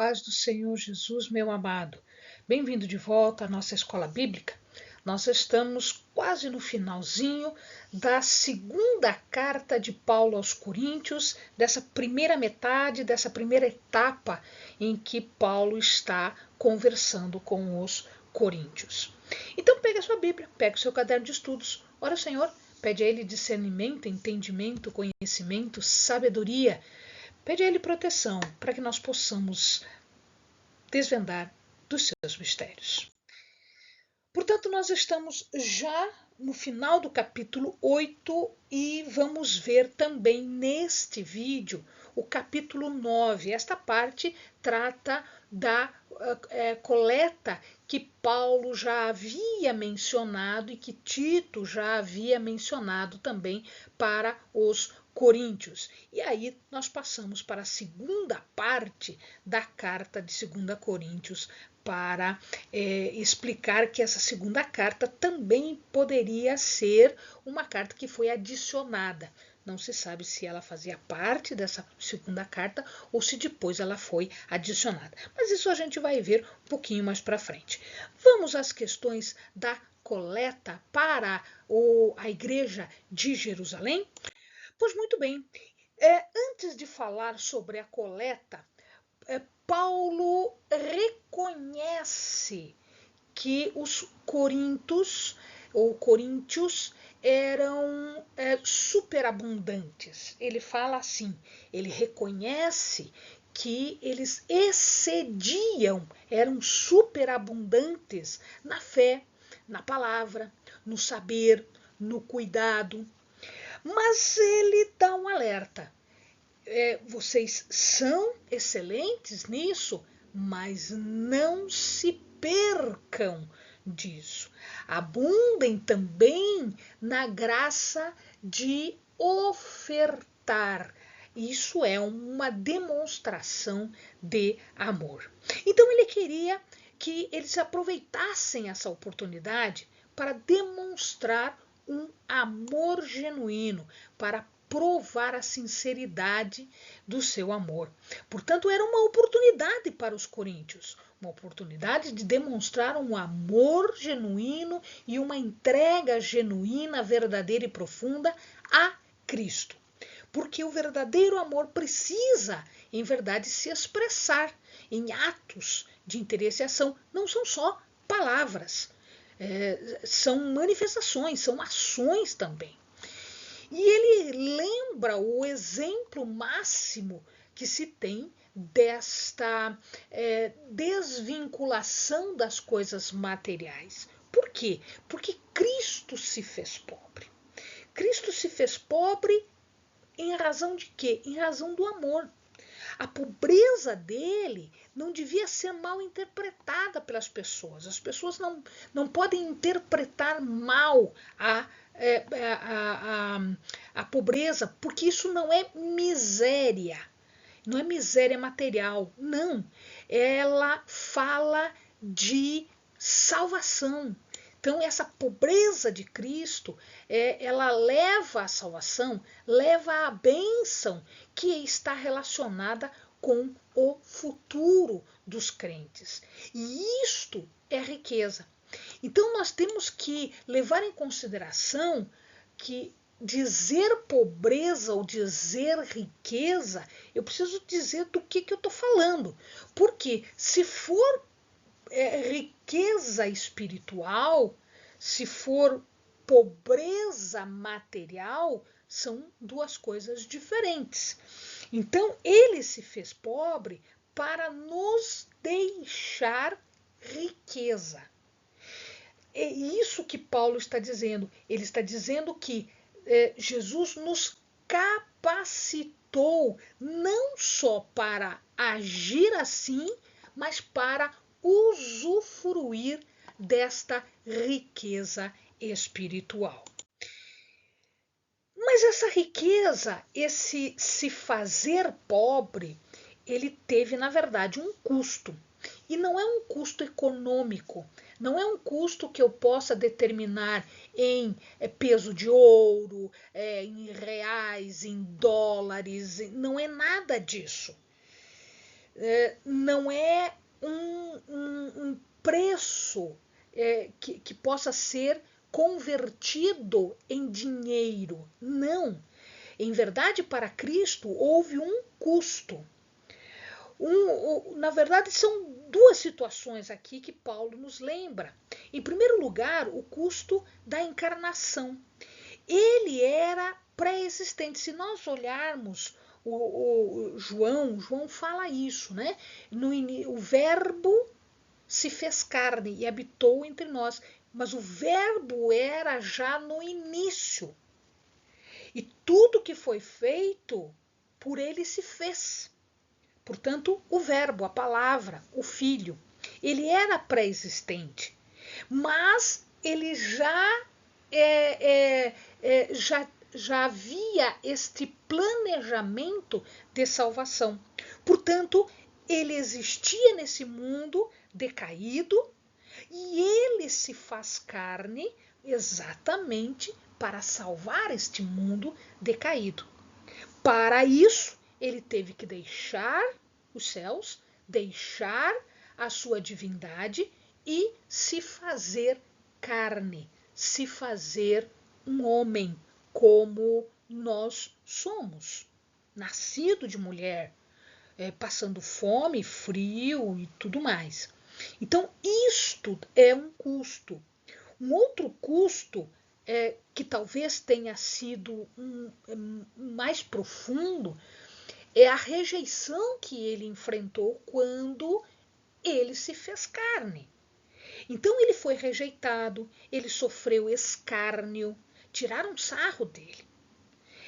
paz do Senhor Jesus, meu amado. Bem-vindo de volta à nossa escola bíblica. Nós estamos quase no finalzinho da segunda carta de Paulo aos Coríntios, dessa primeira metade, dessa primeira etapa em que Paulo está conversando com os coríntios. Então pegue a sua Bíblia, pegue o seu caderno de estudos, ora ao Senhor, pede a Ele discernimento, entendimento, conhecimento, sabedoria. Pede a Ele proteção para que nós possamos desvendar dos seus mistérios. Portanto, nós estamos já no final do capítulo 8 e vamos ver também neste vídeo o capítulo 9. Esta parte trata da coleta que Paulo já havia mencionado e que Tito já havia mencionado também para os coríntios. E aí nós passamos para a segunda parte da carta de 2 Coríntios para explicar que essa segunda carta também poderia ser uma carta que foi adicionada. Não se sabe se ela fazia parte dessa segunda carta ou se depois ela foi adicionada. Mas isso a gente vai ver um pouquinho mais para frente. Vamos às questões da coleta para a igreja de Jerusalém? Pois muito bem. Antes de falar sobre a coleta, Paulo reconhece que os coríntios eram superabundantes. Ele fala assim, ele reconhece que eles excediam, eram superabundantes na fé, na palavra, no saber, no cuidado. Mas ele dá um alerta. Vocês são excelentes nisso, mas não se percam disso. Abundem também na graça de ofertar. Isso é uma demonstração de amor. Então ele queria que eles aproveitassem essa oportunidade para demonstrar um amor genuíno, para provar a sinceridade do seu amor. Portanto, era uma oportunidade para os coríntios, uma oportunidade de demonstrar um amor genuíno e uma entrega genuína, verdadeira e profunda a Cristo. Porque o verdadeiro amor precisa, em verdade, se expressar em atos de interesse e ação. Não são só palavras, são manifestações, são ações também. E ele lembra o exemplo máximo que se tem desta desvinculação das coisas materiais. Por quê? Porque Cristo se fez pobre. Cristo se fez pobre em razão de quê? Em razão do amor. A pobreza dele não devia ser mal interpretada pelas pessoas. As pessoas não podem interpretar mal a pobreza, porque isso não é miséria. Não é miséria material, não. Ela fala de salvação. Então, essa pobreza de Cristo, ela leva à salvação, leva à bênção que está relacionada com o futuro dos crentes. E isto é riqueza. Então, nós temos que levar em consideração que dizer pobreza ou dizer riqueza, eu preciso dizer do que eu estou falando. Porque se for riqueza espiritual, se for pobreza material, são duas coisas diferentes. Então, ele se fez pobre para nos deixar riqueza. É isso que Paulo está dizendo. Ele está dizendo que Jesus nos capacitou não só para agir assim, mas para usufruir desta riqueza espiritual. Mas essa riqueza, esse se fazer pobre, ele teve, na verdade, um custo. E não é um custo econômico, não é um custo que eu possa determinar em peso de ouro, em reais, em dólares, não é nada disso. não é um preço que possa ser convertido em dinheiro. Não. Em verdade, para Cristo houve um custo. Na verdade, são duas situações aqui que Paulo nos lembra. Em primeiro lugar, o custo da encarnação. Ele era pré-existente. Se nós olharmos o João fala isso, né? O verbo se fez carne e habitou entre nós. Mas o verbo era já no início. E tudo que foi feito, por ele se fez. Portanto, o verbo, a palavra, o filho, ele era pré-existente. Mas ele já havia este planejamento de salvação. Portanto, ele existia nesse mundo decaído e ele se faz carne exatamente para salvar este mundo decaído. Para isso, ele teve que deixar os céus, deixar a sua divindade e se fazer carne, se fazer um homem como nós somos, nascido de mulher, passando fome, frio e tudo mais. Então, isto é um custo. Um outro custo que talvez tenha sido mais profundo é a rejeição que ele enfrentou quando ele se fez carne. Então ele foi rejeitado, ele sofreu escárnio, tiraram sarro dele.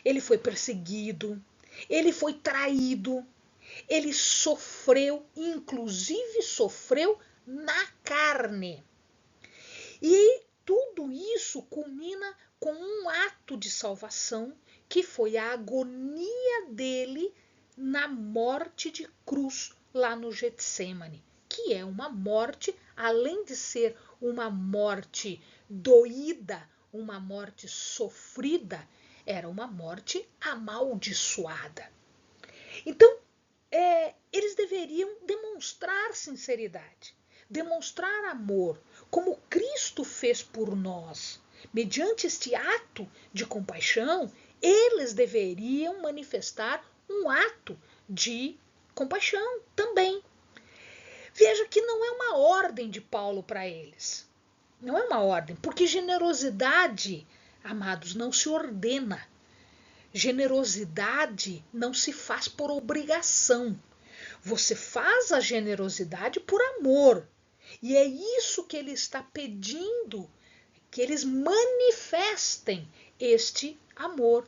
Ele foi perseguido, ele foi traído, ele sofreu, inclusive sofreu na carne. E tudo isso culmina com um ato de salvação que foi a agonia dele na morte de cruz lá no Getsêmani, que é uma morte, além de ser uma morte doída, uma morte sofrida, era uma morte amaldiçoada. Então, eles deveriam demonstrar sinceridade, demonstrar amor, como Cristo fez por nós. Mediante este ato de compaixão, eles deveriam manifestar um ato de compaixão também. Veja que não é uma ordem de Paulo para eles. Não é uma ordem, porque generosidade, amados, não se ordena. Generosidade não se faz por obrigação. Você faz a generosidade por amor. E é isso que ele está pedindo, que eles manifestem este amor.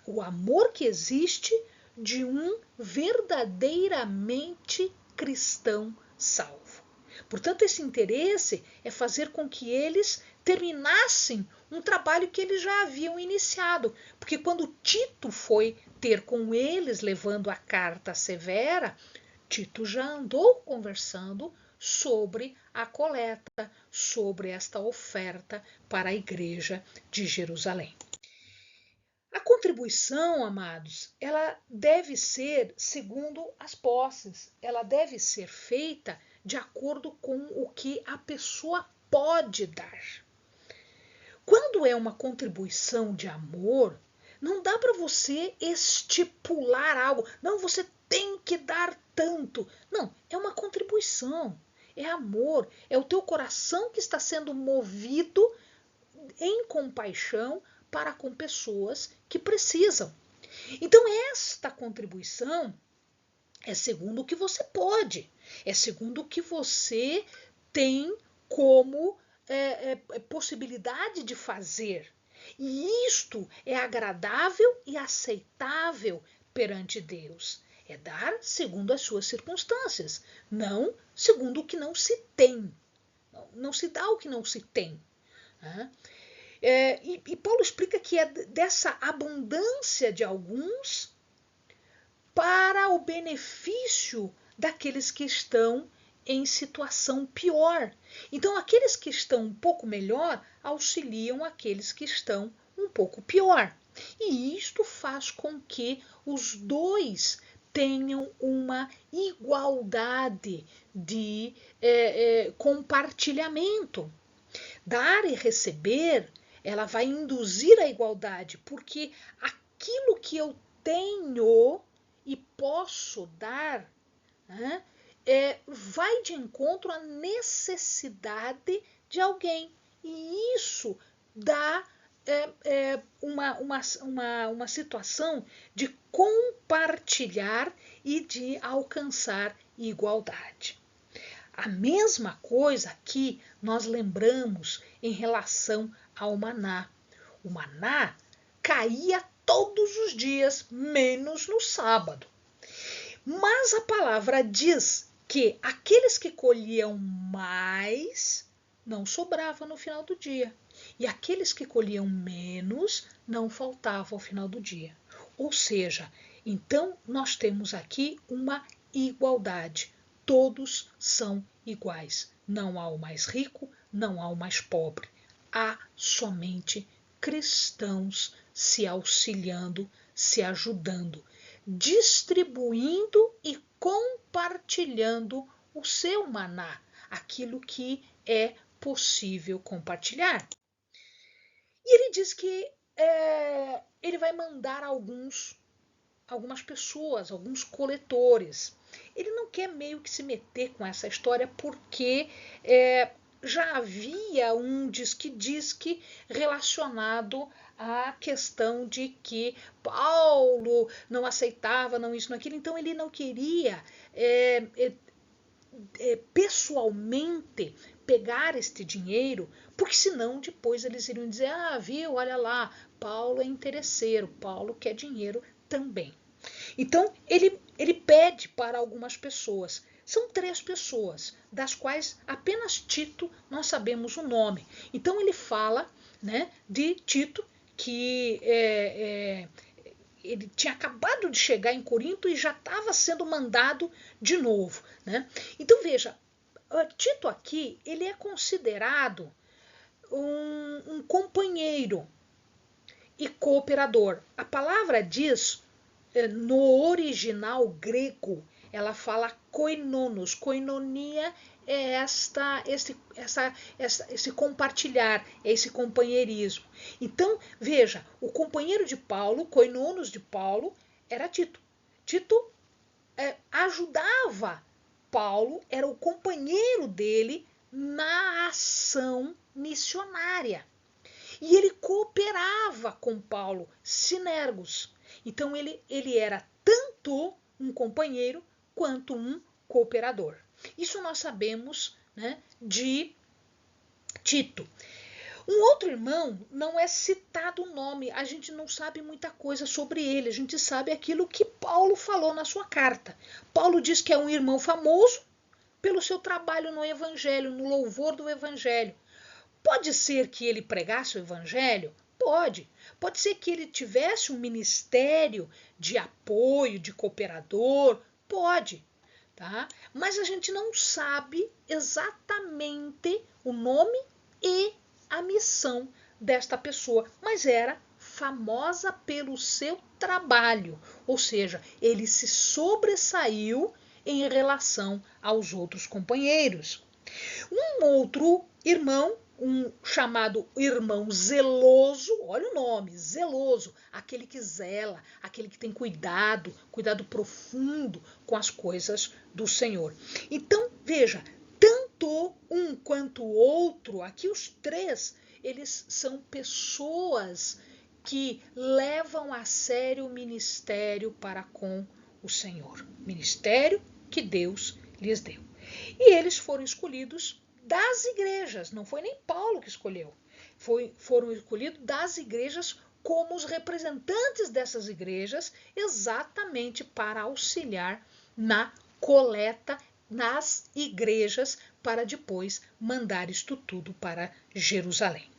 O amor que existe de um verdadeiramente cristão salvo. Portanto, esse interesse é fazer com que eles terminassem um trabalho que eles já haviam iniciado. Porque quando Tito foi ter com eles, levando a carta severa, Tito já andou conversando sobre a coleta, sobre esta oferta para a igreja de Jerusalém. A contribuição, amados, ela deve ser segundo as posses, ela deve ser feita de acordo com o que a pessoa pode dar. Quando é uma contribuição de amor, não dá para você estipular algo. Não, você tem que dar tanto. Não, é uma contribuição, é amor, é o teu coração que está sendo movido em compaixão para com pessoas que precisam. Então, esta contribuição é segundo o que você pode, é segundo o que você tem como possibilidade de fazer. E isto é agradável e aceitável perante Deus. É dar segundo as suas circunstâncias, não segundo o que não se tem. Não se dá o que não se tem. E Paulo explica que é dessa abundância de alguns para o benefício daqueles que estão em situação pior. Então, aqueles que estão um pouco melhor auxiliam aqueles que estão um pouco pior. E isto faz com que os dois tenham uma igualdade de compartilhamento. Dar e receber, ela vai induzir a igualdade, porque aquilo que eu tenho e posso dar, né, vai de encontro à necessidade de alguém. E isso dá uma situação de compartilhar e de alcançar igualdade. A mesma coisa que nós lembramos em relação ao maná. O maná caía todos os dias, menos no sábado. Mas a palavra diz que aqueles que colhiam mais não sobrava no final do dia. E aqueles que colhiam menos não faltava ao final do dia. Ou seja, então nós temos aqui uma igualdade. Todos são iguais. Não há o mais rico, não há o mais pobre. Há somente cristãos se auxiliando, se ajudando, distribuindo e compartilhando o seu maná, aquilo que é possível compartilhar. E ele diz que ele vai mandar algumas pessoas, alguns coletores. Ele não quer meio que se meter com essa história porque já havia um diz que relacionado à questão de que Paulo não aceitava, não isso, não aquilo. Então ele não queria pessoalmente pegar este dinheiro, porque senão depois eles iriam dizer, viu, olha lá, Paulo é interesseiro, Paulo quer dinheiro também. Então ele pede para algumas pessoas. São 3 pessoas, das quais apenas Tito nós sabemos o nome. Então ele fala, né, de Tito, que ele tinha acabado de chegar em Corinto e já estava sendo mandado de novo, né? Então veja, Tito aqui ele é considerado um companheiro e cooperador. A palavra diz, no original grego, ela fala koinonos. Koinonia é esse compartilhar, esse companheirismo. Então, veja, o companheiro de Paulo, koinonos de Paulo, era Tito. Tito ajudava Paulo, era o companheiro dele na ação missionária. E ele cooperava com Paulo, sinergos. Então ele era tanto um companheiro quanto um cooperador. Isso nós sabemos, né, de Tito. Um outro irmão não é citado o nome, a gente não sabe muita coisa sobre ele, a gente sabe aquilo que Paulo falou na sua carta. Paulo diz que é um irmão famoso pelo seu trabalho no evangelho, no louvor do evangelho. Pode ser que ele pregasse o evangelho? Pode. Pode ser que ele tivesse um ministério de apoio, de cooperador? Pode. Tá? Mas a gente não sabe exatamente o nome e a missão desta pessoa. Mas era famosa pelo seu trabalho. Ou seja, ele se sobressaiu em relação aos outros companheiros. Um outro irmão, um chamado irmão zeloso, olha o nome, zeloso, aquele que zela, aquele que tem cuidado profundo com as coisas do Senhor. Então, veja, tanto um quanto o outro, aqui os 3, eles são pessoas que levam a sério o ministério para com o Senhor. Ministério que Deus lhes deu. E eles foram escolhidos das igrejas, não foi nem Paulo que escolheu, foram escolhidos das igrejas como os representantes dessas igrejas, exatamente para auxiliar na coleta nas igrejas, para depois mandar isto tudo para Jerusalém.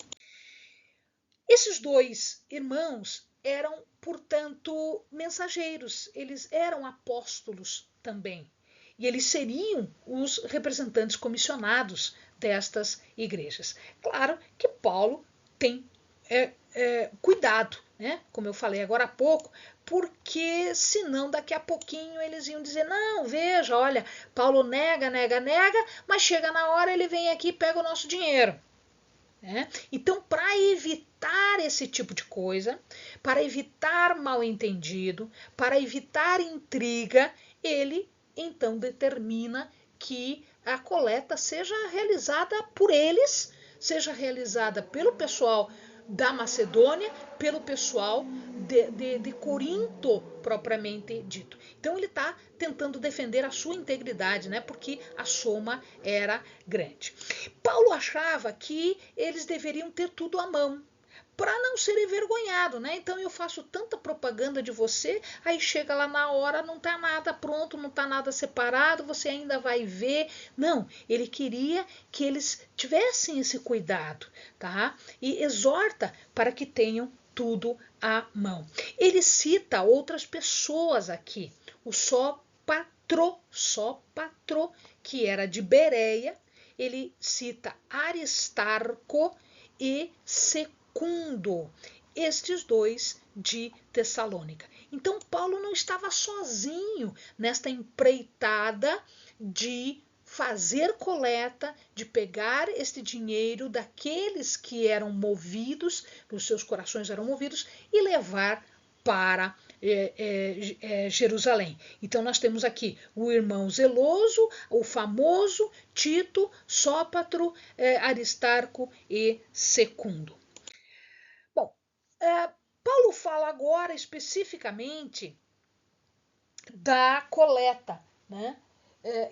Esses 2 irmãos eram, portanto, mensageiros, eles eram apóstolos também. E eles seriam os representantes comissionados destas igrejas. Claro que Paulo tem cuidado, né? Como eu falei agora há pouco, porque senão daqui a pouquinho eles iam dizer, não, veja, olha, Paulo nega, nega, nega, mas chega na hora ele vem aqui e pega o nosso dinheiro. Né? Então, para evitar esse tipo de coisa, para evitar mal-entendido, para evitar intriga, ele então determina que a coleta seja realizada por eles, seja realizada pelo pessoal da Macedônia, pelo pessoal de Corinto propriamente dito. Então ele está tentando defender a sua integridade, né? Porque a soma era grande. Paulo achava que eles deveriam ter tudo à mão, para não ser envergonhado, né? Então eu faço tanta propaganda de você, aí chega lá na hora, não está nada pronto, não está nada separado, você ainda vai ver. Não, ele queria que eles tivessem esse cuidado, tá? E exorta para que tenham tudo à mão. Ele cita outras pessoas aqui, o Sópatro, que era de Bereia, ele cita Aristarco e Secundo, estes dois de Tessalônica. Então Paulo não estava sozinho nesta empreitada de fazer coleta, de pegar este dinheiro daqueles que eram movidos, que os seus corações eram movidos, e levar para Jerusalém. Então nós temos aqui o irmão zeloso, o famoso Tito, Sópatro, Aristarco e Secundo. Bom, Paulo fala agora especificamente da coleta, né?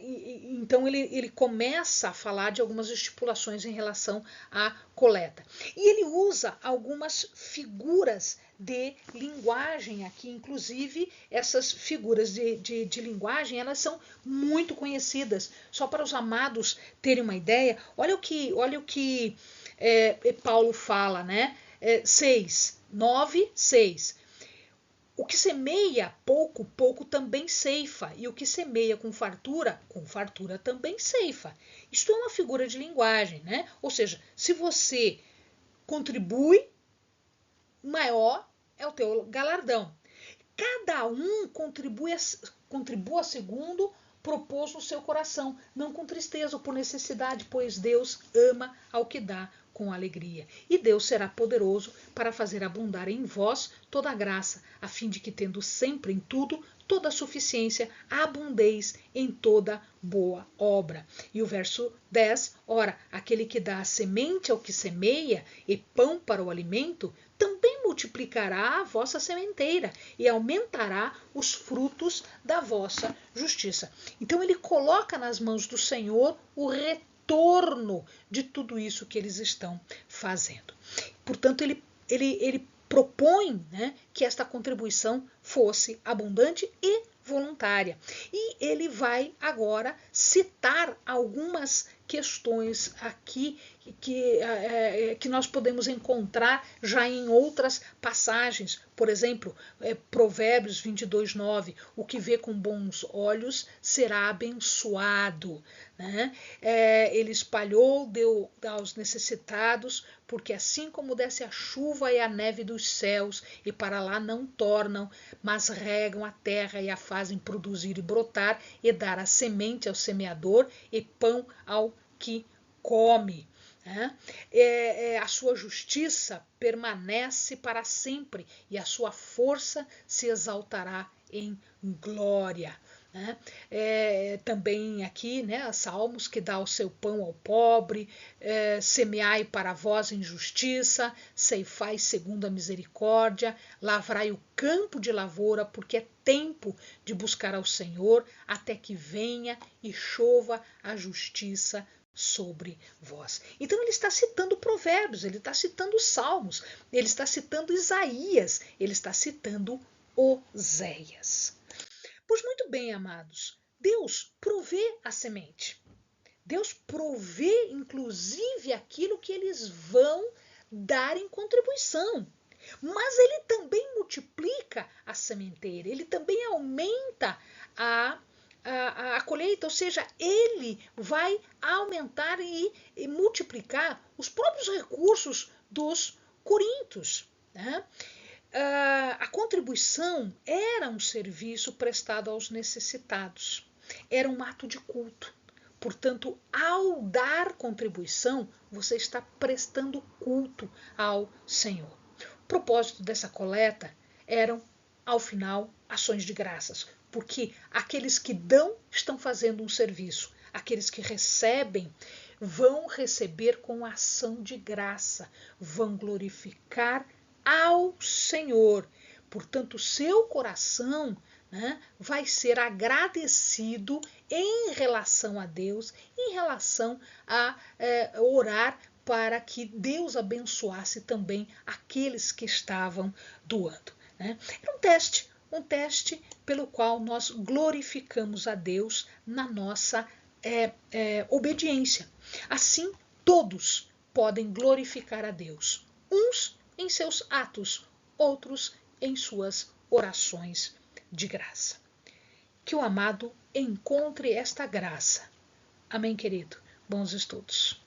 Então ele começa a falar de algumas estipulações em relação à coleta. E ele usa algumas figuras de linguagem aqui, inclusive essas figuras de linguagem, elas são muito conhecidas. Só para os amados terem uma ideia, olha o que Paulo fala, né? 6, 9, 6. O que semeia pouco, pouco também ceifa, e o que semeia com fartura também ceifa. Isto é uma figura de linguagem, né? Ou seja, se você contribui, maior é o teu galardão. Cada um contribua segundo propôs no seu coração, não com tristeza ou por necessidade, pois Deus ama ao que dá com alegria. E Deus será poderoso para fazer abundar em vós toda a graça, a fim de que, tendo sempre em tudo toda a suficiência, abundeis em toda boa obra. E o verso 10, ora, aquele que dá a semente ao que semeia e pão para o alimento, também multiplicará a vossa sementeira e aumentará os frutos da vossa justiça. Então ele coloca nas mãos do Senhor o retorno de tudo isso que eles estão fazendo. Portanto, ele propõe, né, que esta contribuição fosse abundante e voluntária. E ele vai agora citar algumas questões aqui que nós podemos encontrar já em outras passagens. Por exemplo, Provérbios 22, 9, o que vê com bons olhos será abençoado. Né? Ele espalhou, deu aos necessitados, porque assim como desce a chuva e a neve dos céus, e para lá não tornam, mas regam a terra e a fazem produzir e brotar, e dar a semente ao semeador e pão ao que come. A sua justiça permanece para sempre e a sua força se exaltará em glória. Né? Também aqui, né, Salmos, que dá o seu pão ao pobre, semeai para vós em justiça, ceifai segundo a misericórdia, lavrai o campo de lavoura, porque é tempo de buscar ao Senhor, até que venha e chova a justiça sobre vós. Então ele está citando Provérbios, ele está citando Salmos, ele está citando Isaías, ele está citando Oséias. Pois muito bem, amados, Deus provê a semente. Deus provê, inclusive, aquilo que eles vão dar em contribuição. Mas ele também multiplica a sementeira, ele também aumenta a colheita, ou seja, ele vai aumentar e multiplicar os próprios recursos dos coríntios. Né? a contribuição era um serviço prestado aos necessitados, era um ato de culto. Portanto, ao dar contribuição, você está prestando culto ao Senhor. O propósito dessa coleta eram, ao final, ações de graças, porque aqueles que dão estão fazendo um serviço, aqueles que recebem vão receber com ação de graça, vão glorificar ao Senhor. Portanto, seu coração, né, vai ser agradecido em relação a Deus, em relação a orar para que Deus abençoasse também aqueles que estavam doando. Né? Era um teste pelo qual nós glorificamos a Deus na nossa obediência. Assim, todos podem glorificar a Deus, uns em seus atos, outros em suas orações de graça. Que o amado encontre esta graça. Amém, querido? Bons estudos.